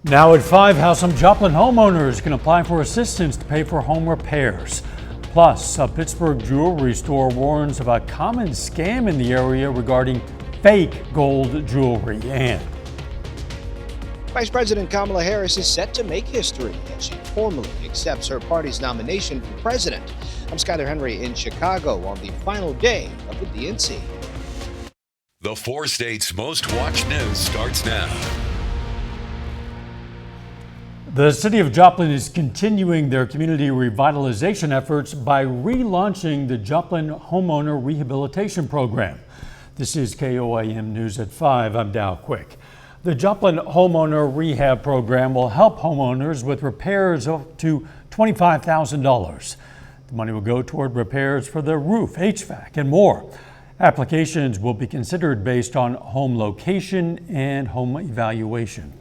Now at 5, how some Joplin homeowners can apply for assistance to pay for home repairs. Plus, a Pittsburgh jewelry store warns of a common scam in the area regarding fake gold jewelry. And Vice President Kamala Harris is set to make history as she formally accepts her party's nomination for president. I'm Skyler Henry in Chicago on the final day of the DNC. The 4 states' most watched news starts now. the city of Joplin is continuing their community revitalization efforts by relaunching the Joplin Homeowner Rehabilitation Program. This is KOIM News at 5. I'm Dow Quick. The Joplin Homeowner Rehab Program will help homeowners with repairs up to $25,000. The money will go toward repairs for their roof, HVAC, and more. Applications will be considered based on home location and home evaluation.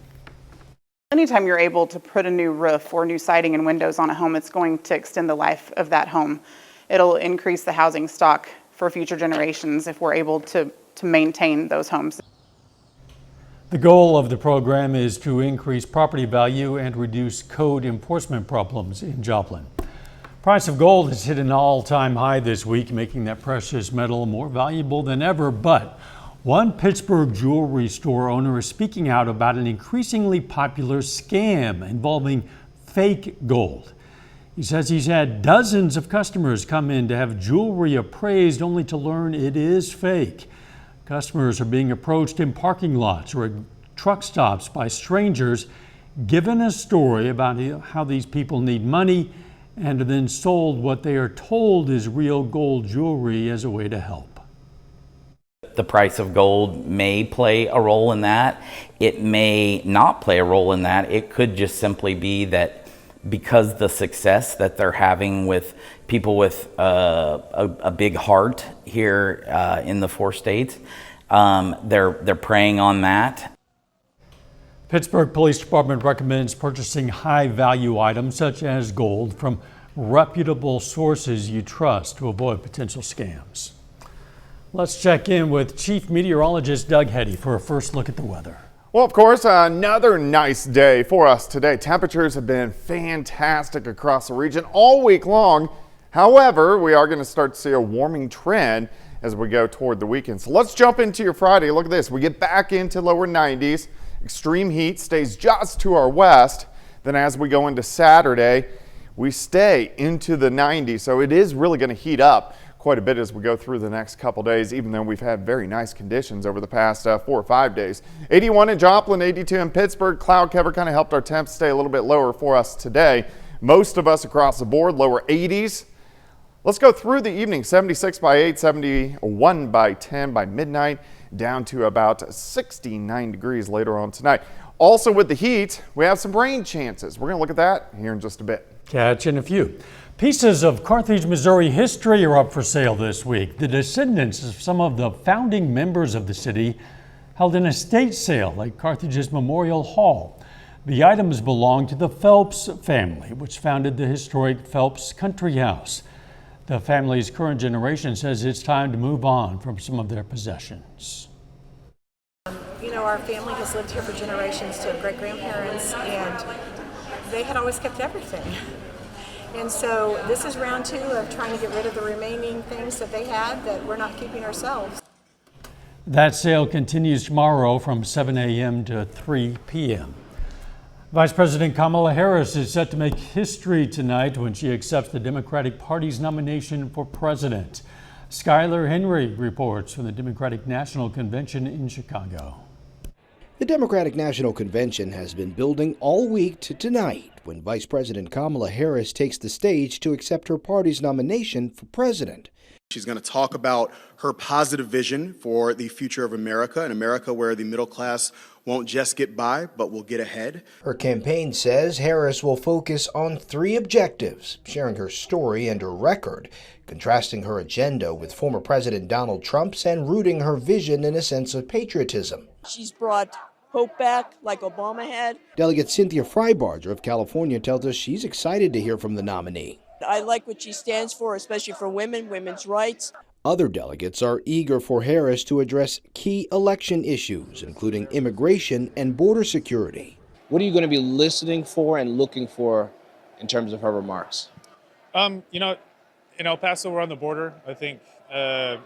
Anytime you're able to put a new roof or new siding and windows on a home, it's going to extend the life of that home. It'll increase the housing stock for future generations if we're able to maintain those homes. The goal of the program is to increase property value and reduce code enforcement problems in Joplin. Price of gold has hit an all-time high this week, making that precious metal more valuable than ever. But one Pittsburgh jewelry store owner is speaking out about an increasingly popular scam involving fake gold. He says he's had dozens of customers come in to have jewelry appraised only to learn it is fake. Customers are being approached in parking lots or at truck stops by strangers, given a story about how these people need money, and are then sold what they are told is real gold jewelry as a way to help. The price of gold may play a role in that. It may not play a role in that. It could just simply be that because the success that they're having with people with a big heart here in the 4 states, they're preying on that. Pittsburgh Police Department recommends purchasing high-value items such as gold from reputable sources you trust to avoid potential scams. Let's check in with Chief Meteorologist Doug Heddy for a first look at the weather. Well, of course, another nice day for us today. Temperatures have been fantastic across the region all week long. However, we are going to start to see a warming trend as we go toward the weekend. So let's jump into your Friday. Look at this. We get back into lower 90s. Extreme heat stays just to our west. Then as we go into Saturday, we stay into the 90s. So it is really going to heat up quite a bit as we go through the next couple days, even though we've had very nice conditions over the past 4 or 5 days. 81 in Joplin, 82 in Pittsburgh. Cloud cover kind of helped our temps stay a little bit lower for us today. Most of us across the board, lower 80s. Let's go through the evening. 76 by 8, 71 by 10 by midnight, down to about 69 degrees later on tonight. Also with the heat, we have some rain chances. We're going to look at that here in just a bit. Catch in a few. Pieces of Carthage, Missouri history are up for sale this week. The descendants of some of the founding members of the city held an estate sale at Carthage's Memorial Hall. The items belong to the Phelps family, which founded the historic Phelps Country House. The family's current generation says it's time to move on from some of their possessions. You know, our family has lived here for generations to great-grandparents, and they had always kept everything. And so this is round 2 of trying to get rid of the remaining things that they had that we're not keeping ourselves. That sale continues tomorrow from 7 a.m. to 3 p.m. Vice President Kamala Harris is set to make history tonight when she accepts the Democratic Party's nomination for president. Skyler Henry reports from the Democratic National Convention in Chicago. The Democratic National Convention has been building all week to tonight when Vice President Kamala Harris takes the stage to accept her party's nomination for president. She's going to talk about her positive vision for the future of America, an America where the middle class won't just get by, but will get ahead. Her campaign says Harris will focus on 3 objectives, sharing her story and her record, contrasting her agenda with former President Donald Trump's, and rooting her vision in a sense of patriotism. She's brought hope back like Obama had. Delegate Cynthia Freibarger of California tells us she's excited to hear from the nominee. I like what she stands for, especially for women, women's rights. Other delegates are eager for Harris to address key election issues, including immigration and border security. What are you going to be listening for and looking for in terms of her remarks? You know, in El Paso, we're on the border. I think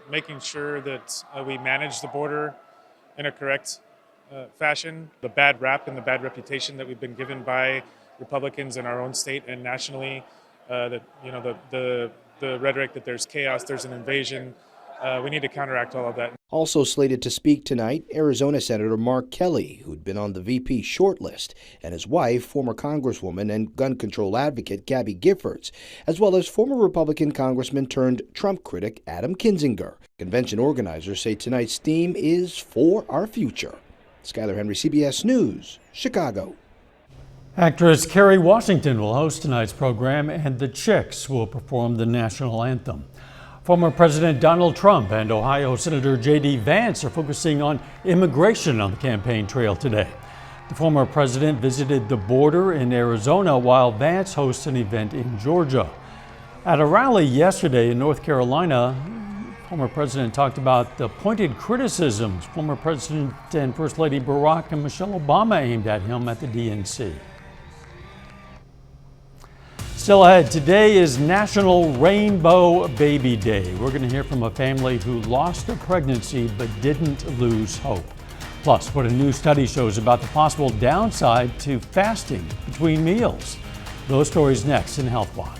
making sure that we manage the border in a correct fashion. The bad rap and the bad reputation that we've been given by Republicans in our own state and nationally, that the rhetoric that there's chaos, there's an invasion. We need to counteract all of that. Also slated to speak tonight, Arizona Senator Mark Kelly, who'd been on the VP shortlist, and his wife, former Congresswoman and gun control advocate Gabby Giffords, as well as former Republican Congressman turned Trump critic Adam Kinzinger. Convention organizers say tonight's theme is For Our Future. Skylar Henry, CBS News, Chicago. Actress Kerry Washington will host tonight's program, and the Chicks will perform the national anthem. Former President Donald Trump and Ohio Senator J.D. Vance are focusing on immigration on the campaign trail today. The former president visited the border in Arizona while Vance hosts an event in Georgia. At a rally yesterday in North Carolina, former president talked about the pointed criticisms former President and First Lady Barack and Michelle Obama aimed at him at the DNC. Still ahead, today is National Rainbow Baby Day. We're going to hear from a family who lost a pregnancy but didn't lose hope. Plus, what a new study shows about the possible downside to fasting between meals. Those stories next in Health Watch.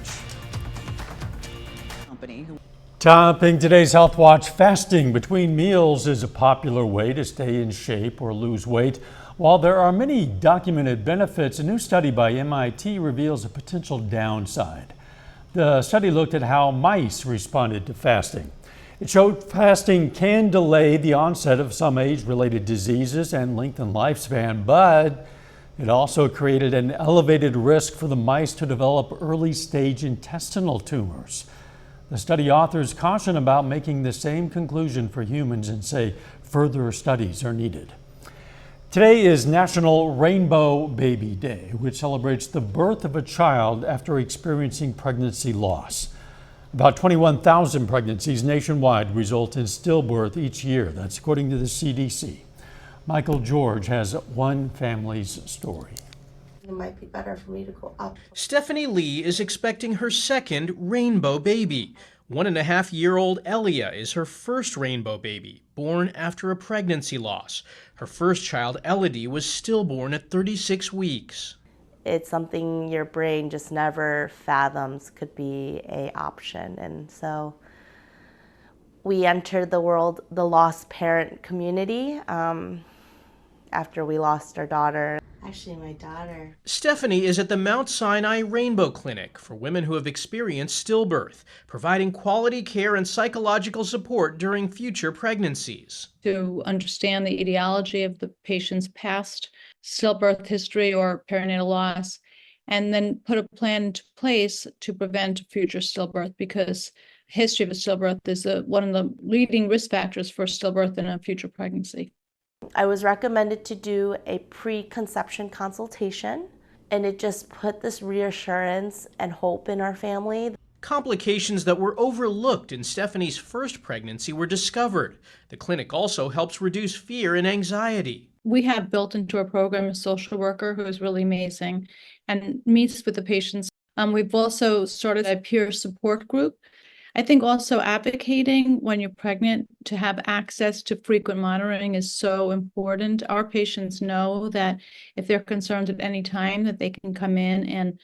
Topping today's Health Watch, fasting between meals is a popular way to stay in shape or lose weight. While there are many documented benefits, a new study by MIT reveals a potential downside. The study looked at how mice responded to fasting. It showed fasting can delay the onset of some age-related diseases and lengthen lifespan, but it also created an elevated risk for the mice to develop early-stage intestinal tumors. The study authors caution about making the same conclusion for humans and say further studies are needed. Today is National Rainbow Baby Day, which celebrates the birth of a child after experiencing pregnancy loss. About 21,000 pregnancies nationwide result in stillbirth each year. That's according to the CDC. Michael George has one family's story. It might be better for me to go up. Stephanie Lee is expecting her second rainbow baby. 1.5-year-old Elia is her first rainbow baby, born after a pregnancy loss. Her first child, Elodie, was stillborn at 36 weeks. It's something your brain just never fathoms could be an option. And so we entered the lost parent community after we lost our daughter. Actually, my daughter. Stephanie is at the Mount Sinai Rainbow Clinic for women who have experienced stillbirth, providing quality care and psychological support during future pregnancies. To understand the etiology of the patient's past stillbirth history or perinatal loss, and then put a plan into place to prevent future stillbirth, because history of a stillbirth is one of the leading risk factors for stillbirth in a future pregnancy. I was recommended to do a pre-conception consultation, and it just put this reassurance and hope in our family. Complications that were overlooked in Stephanie's first pregnancy were discovered. The clinic also helps reduce fear and anxiety. We have built into our program a social worker who is really amazing and meets with the patients. We've also started a peer support group. I think also advocating when you're pregnant to have access to frequent monitoring is so important. Our patients know that if they're concerned at any time that they can come in and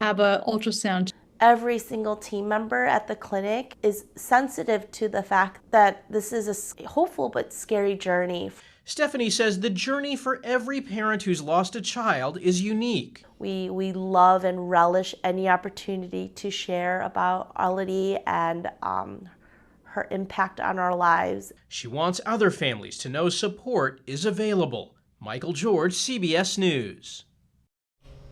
have an ultrasound. Every single team member at the clinic is sensitive to the fact that this is a hopeful but scary journey. Stephanie says the journey for every parent who's lost a child is unique. We love and relish any opportunity to share about Elodie and her impact on our lives. She wants other families to know support is available. Michael George, CBS News.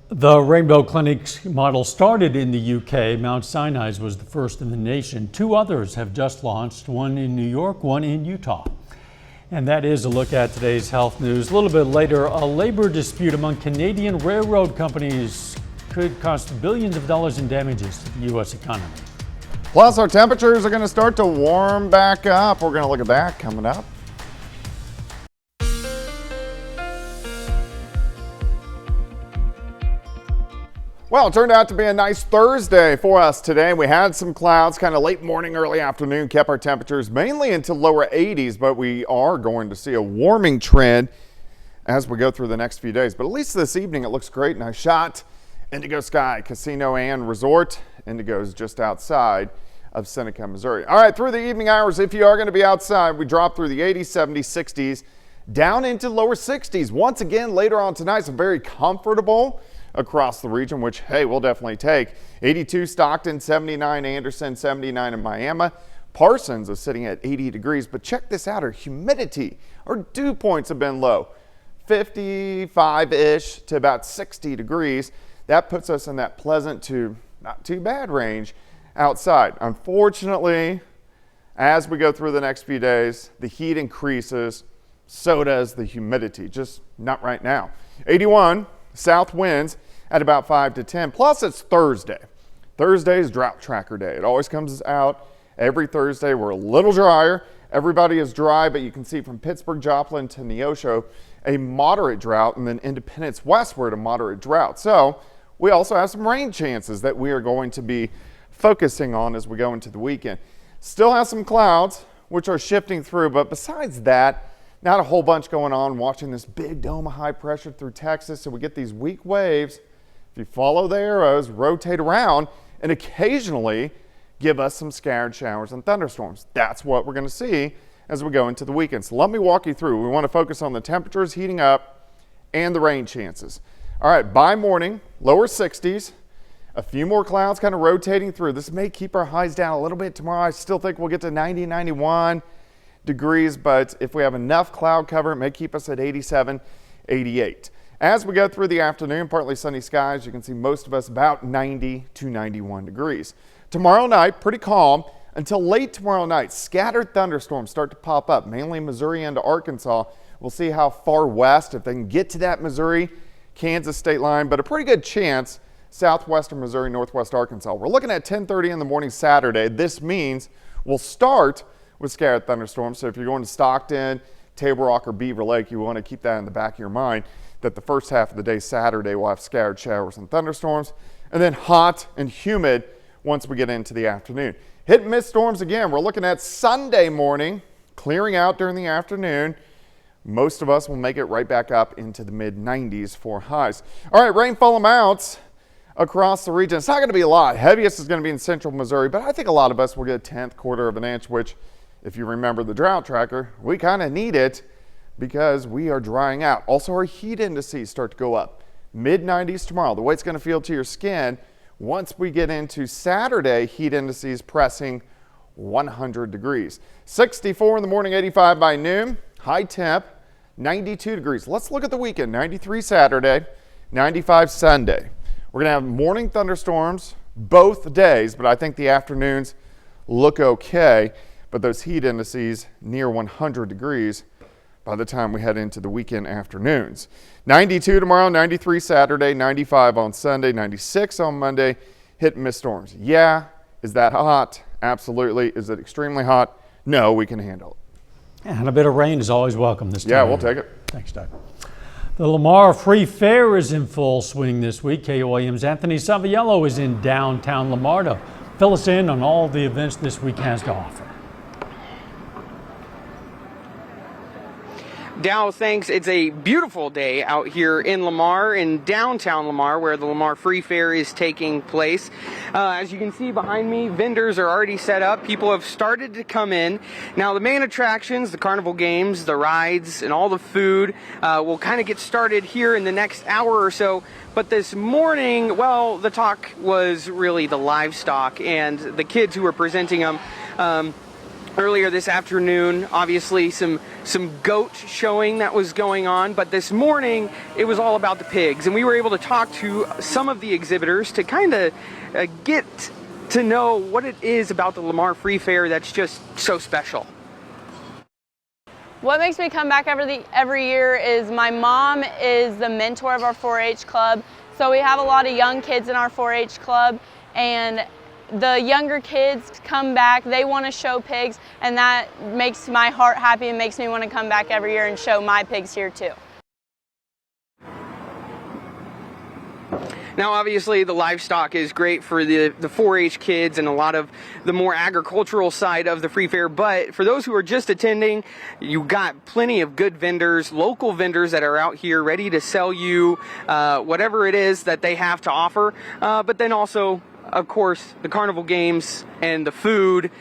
The Rainbow Clinic model started in the UK. Mount Sinai's was the first in the nation. 2 others have just launched, one in New York, one in Utah. And that is a look at today's health news. A little bit later, a labor dispute among Canadian railroad companies could cost billions of dollars in damages to the U.S. economy. Plus, our temperatures are going to start to warm back up. We're going to look at that coming up. Well, it turned out to be a nice Thursday for us today. We had some clouds kind of late morning, early afternoon, kept our temperatures mainly into lower 80s, but we are going to see a warming trend as we go through the next few days. But at least this evening, it looks great. Nice shot. Indigo Sky Casino and Resort. Indigo's just outside of Seneca, Missouri. All right, through the evening hours, if you are going to be outside, we drop through the 80s, 70s, 60s, down into lower 60s. Once again, later on tonight, some very comfortable across the region, which, hey, we'll definitely take. 82 Stockton, 79 Anderson, 79 in Miami. Parsons is sitting at 80 degrees, but check this out. Our humidity, our dew points have been low. 55-ish to about 60 degrees. That puts us in that pleasant to not too bad range outside. Unfortunately, as we go through the next few days, the heat increases, so does the humidity, just not right now. 81 south winds at about 5 to 10, plus it's Thursday. Thursday is drought tracker day. It always comes out every Thursday. We're a little drier. Everybody is dry, but you can see from Pittsburgh, Joplin to Neosho, a moderate drought, and then Independence westward, a moderate drought. So we also have some rain chances that we are going to be focusing on as we go into the weekend. Still have some clouds, which are shifting through, but besides that, not a whole bunch going on. Watching this big dome of high pressure through Texas, so we get these weak waves. If you follow the arrows, rotate around, and occasionally give us some scattered showers and thunderstorms. That's what we're going to see as we go into the weekend. So let me walk you through. We want to focus on the temperatures heating up and the rain chances. All right, by morning, lower 60s. A few more clouds kind of rotating through. This may keep our highs down a little bit tomorrow. I still think we'll get to 90, 91 degrees, but if we have enough cloud cover, it may keep us at 87, 88. As we go through the afternoon, partly sunny skies, you can see most of us about 90 to 91 degrees. Tomorrow night, pretty calm until late tomorrow night. Scattered thunderstorms start to pop up, mainly Missouri into Arkansas. We'll see how far west, if they can get to that Missouri-Kansas state line, but a pretty good chance southwestern Missouri, northwest Arkansas. We're looking at 10:30 in the morning Saturday. This means we'll start with scattered thunderstorms. So if you're going to Stockton, Table Rock, or Beaver Lake, you want to keep that in the back of your mind that the first half of the day Saturday will have scattered showers and thunderstorms, and then hot and humid once we get into the afternoon. Hit and miss storms again. We're looking at Sunday morning, clearing out during the afternoon. Most of us will make it right back up into the mid-90s for highs. All right, rainfall amounts across the region. It's not going to be a lot. Heaviest is going to be in central Missouri, but I think a lot of us will get a tenth, quarter of an inch, which, if you remember the drought tracker, we kind of need it because we are drying out. Also, our heat indices start to go up. Mid-90s tomorrow. The way it's going to feel to your skin once we get into Saturday, heat indices pressing 100 degrees. 64 in the morning, 85 by noon. High temp, 92 degrees. Let's look at the weekend. 93 Saturday, 95 Sunday. We're going to have morning thunderstorms both days, but I think the afternoons look okay. But those heat indices near 100 degrees by the time we head into the weekend afternoons. 92 tomorrow, 93 Saturday, 95 on Sunday, 96 on Monday. Hit and miss storms. Yeah, is that hot? Absolutely. Is it extremely hot? No, we can handle it. And a bit of rain is always welcome this time. Yeah, we'll take it. Thanks, Doug. The Lamar Free Fair is in full swing this week. KOAM's Anthony Saviello is in downtown Lamar to fill us in on all the events this week has to offer. Dow, thanks. It's a beautiful day out here in Lamar, in downtown Lamar, where the Lamar Free Fair is taking place. As you can see behind me, vendors are already set up. People have started to come in. Now, the main attractions, the carnival games, the rides, and all the food will kind of get started here in the next hour or so. But this morning, well, the talk was really the livestock and the kids who were presenting them. Earlier this afternoon, obviously some goat showing that was going on, but this morning it was all about the pigs, and we were able to talk to some of the exhibitors to kind of get to know what it is about the Lamar Free Fair that's just so special. What makes me come back every year is my mom is the mentor of our 4-H club, so we have a lot of young kids in our 4-H club, and the younger kids come back, they want to show pigs, and that makes my heart happy and makes me want to come back every year and show my pigs here too. Now, obviously, the livestock is great for the 4-H kids and a lot of the more agricultural side of the free fair. But for those who are just attending, you got plenty of good vendors, local vendors that are out here ready to sell you whatever it is that they have to offer. But then also, of course, the carnival games and the food.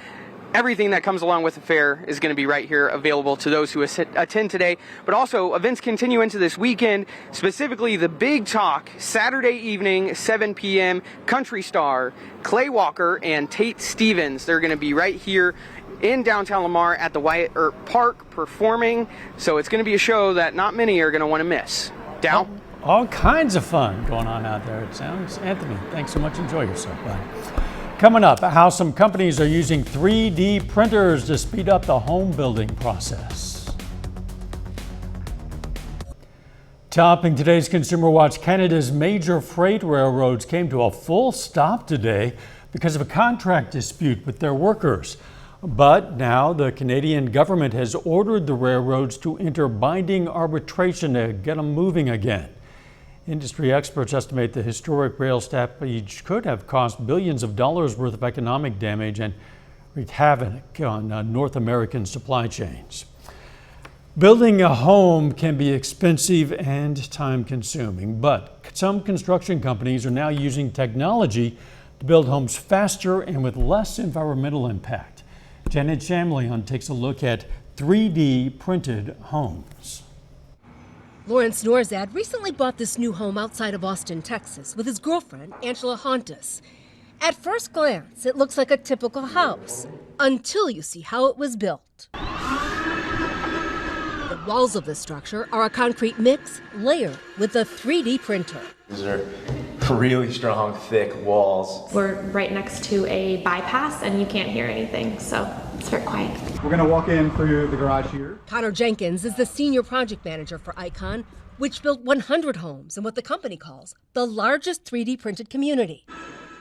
Everything that comes along with the fair is going to be right here available to those who attend today. But also, events continue into this weekend, specifically the Big Talk, Saturday evening, 7 p.m., Country Star, Clay Walker, and Tate Stevens. They're going to be right here in downtown Lamar at the Wyatt Earp Park performing. So it's going to be a show that not many are going to want to miss. Dow? All kinds of fun going on out there, it sounds. Anthony, thanks so much. Enjoy yourself, bud. Coming up, how some companies are using 3D printers to speed up the home building process. Topping today's Consumer Watch, Canada's major freight railroads came to a full stop today because of a contract dispute with their workers. But now the Canadian government has ordered the railroads to enter binding arbitration to get them moving again. Industry experts estimate the historic rail stoppage could have cost billions of dollars worth of economic damage and wreaked havoc on North American supply chains. Building a home can be expensive and time-consuming, but some construction companies are now using technology to build homes faster and with less environmental impact. Janet Shamlian takes a look at 3D printed homes. Lawrence Norzad recently bought this new home outside of Austin, Texas, with his girlfriend, Angela Hontus. At first glance, it looks like a typical house, until you see how it was built. The walls of the structure are a concrete mix layered with a 3D printer. These are really strong, thick walls. We're right next to a bypass and you can't hear anything, so it's very quiet. We're gonna walk in through the garage here. Connor Jenkins is the senior project manager for Icon, which built 100 homes in what the company calls the largest 3D printed community.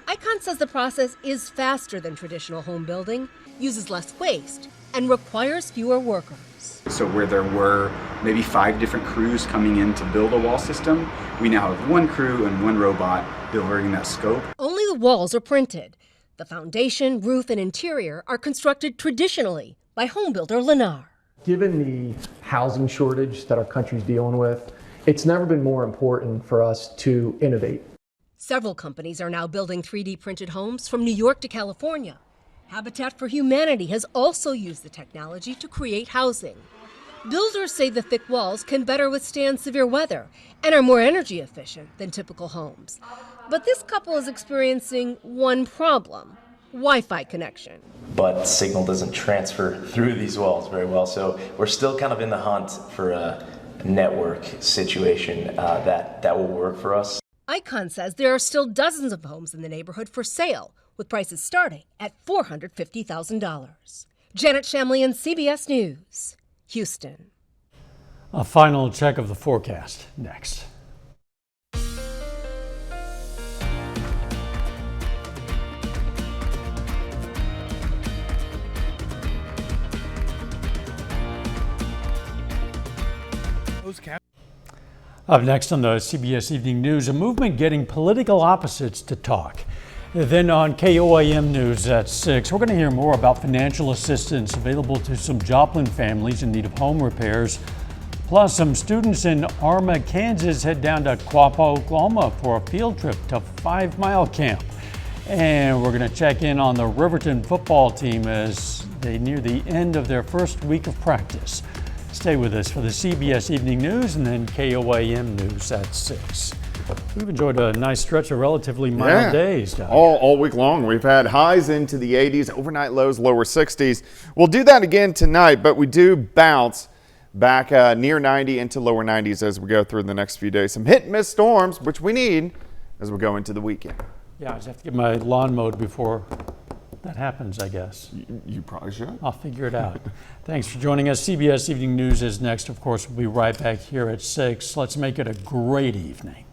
Icon says the process is faster than traditional home building, uses less waste, and requires fewer workers. So where there were maybe 5 different crews coming in to build a wall system, we now have 1 crew and 1 robot delivering that scope. Only the walls are printed. The foundation, roof, and interior are constructed traditionally by home builder Lennar. Given the housing shortage that our country's dealing with, it's never been more important for us to innovate. Several companies are now building 3D printed homes from New York to California. Habitat for Humanity has also used the technology to create housing. Builders say the thick walls can better withstand severe weather and are more energy efficient than typical homes. But this couple is experiencing one problem: Wi-Fi connection. But signal doesn't transfer through these walls very well, so we're still kind of in the hunt for a network situation that will work for us. Icon says there are still dozens of homes in the neighborhood for sale, with prices starting at $450,000. Janet Shamlian, CBS News, Houston. A final check of the forecast next. Up next on the CBS Evening News, a movement getting political opposites to talk. Then on KOAM News at 6, we're going to hear more about financial assistance available to some Joplin families in need of home repairs. Plus, some students in Arma, Kansas head down to Quapaw, Oklahoma for a field trip to 5 Mile Camp. And we're going to check in on the Riverton football team as they near the end of their first week of practice. Stay with us for the CBS Evening News and then KOAM News at 6. We've enjoyed a nice stretch of relatively mild days, Doug. All week long. We've had highs into the 80s, overnight lows, lower 60s. We'll do that again tonight, but we do bounce back near 90 into lower 90s as we go through the next few days. Some hit and miss storms, which we need as we go into the weekend. Yeah, I just have to get my lawn mowed before that happens, I guess. You probably should. I'll figure it out. Thanks for joining us. CBS Evening News is next. Of course, we'll be right back here at 6. Let's make it a great evening.